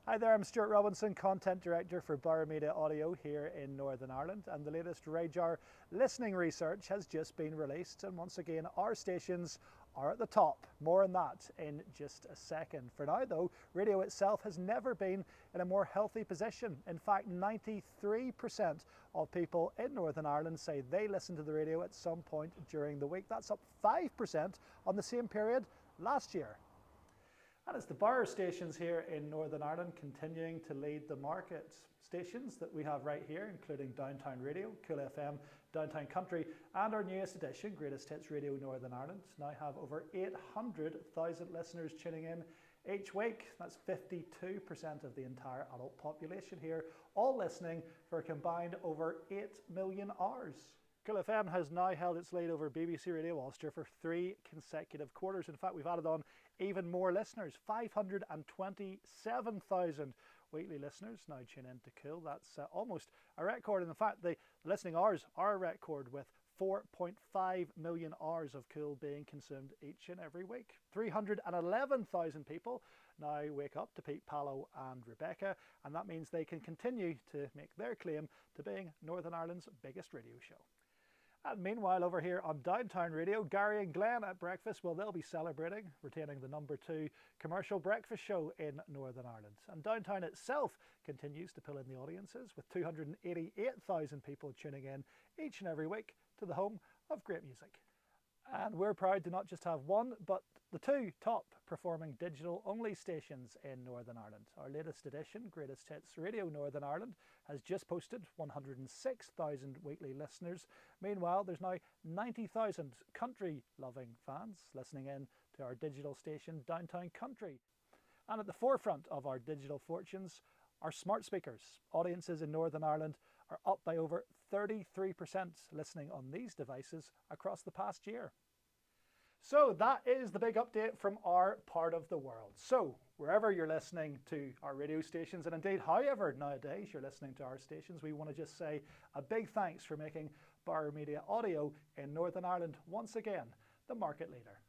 Hi there, I'm Stuart Robinson, Content Director for Bauer Media Audio here in Northern Ireland, and the latest Radar listening research has just been released, and once again our stations are at the top. More on that in just a second. For now though, radio itself has never been in a more healthy position. In fact, 93% of people in Northern Ireland say they listen to the radio at some point during the week. That's up 5% on the same period last year. And it's the Bauer stations here in Northern Ireland continuing to lead the market. Stations that we have right here, including Downtown Radio, Cool FM, Downtown Country, and our newest edition, Greatest Hits Radio Northern Ireland, now have over 800,000 listeners tuning in each week. That's 52% of the entire adult population here, all listening for a combined over 8 million hours. Cool FM has now held its lead over BBC Radio Ulster for 3 consecutive quarters. In fact, we've added on even more listeners. 527,000 weekly listeners now tune in to Cool. That's almost a record. And in fact, the listening hours are a record, with 4.5 million hours of Cool being consumed each and every week. 311,000 people now wake up to Pete Pallo and Rebecca, and that means they can continue to make their claim to being Northern Ireland's biggest radio show. And meanwhile, over here on Downtown Radio, Gary and Glenn at breakfast, well, they'll be celebrating retaining the #2 commercial breakfast show in Northern Ireland. And Downtown itself continues to pull in the audiences, with 288,000 people tuning in each and every week to the home of great music. And we're proud to not just have one, but the 2 top performing digital only stations in Northern Ireland. Our latest edition, Greatest Hits Radio Northern Ireland, has just posted 106,000 weekly listeners. Meanwhile, there's now 90,000 country loving fans listening in to our digital station, Downtown Country. And at the forefront of our digital fortunes are smart speakers. Audiences in Northern Ireland are up by over 33% listening on these devices across the past year. So that is the big update from our part of the world. So wherever you're listening to our radio stations, and indeed however nowadays you're listening to our stations, we want to just say a big thanks for making Bauer Media Audio in Northern Ireland once again the market leader.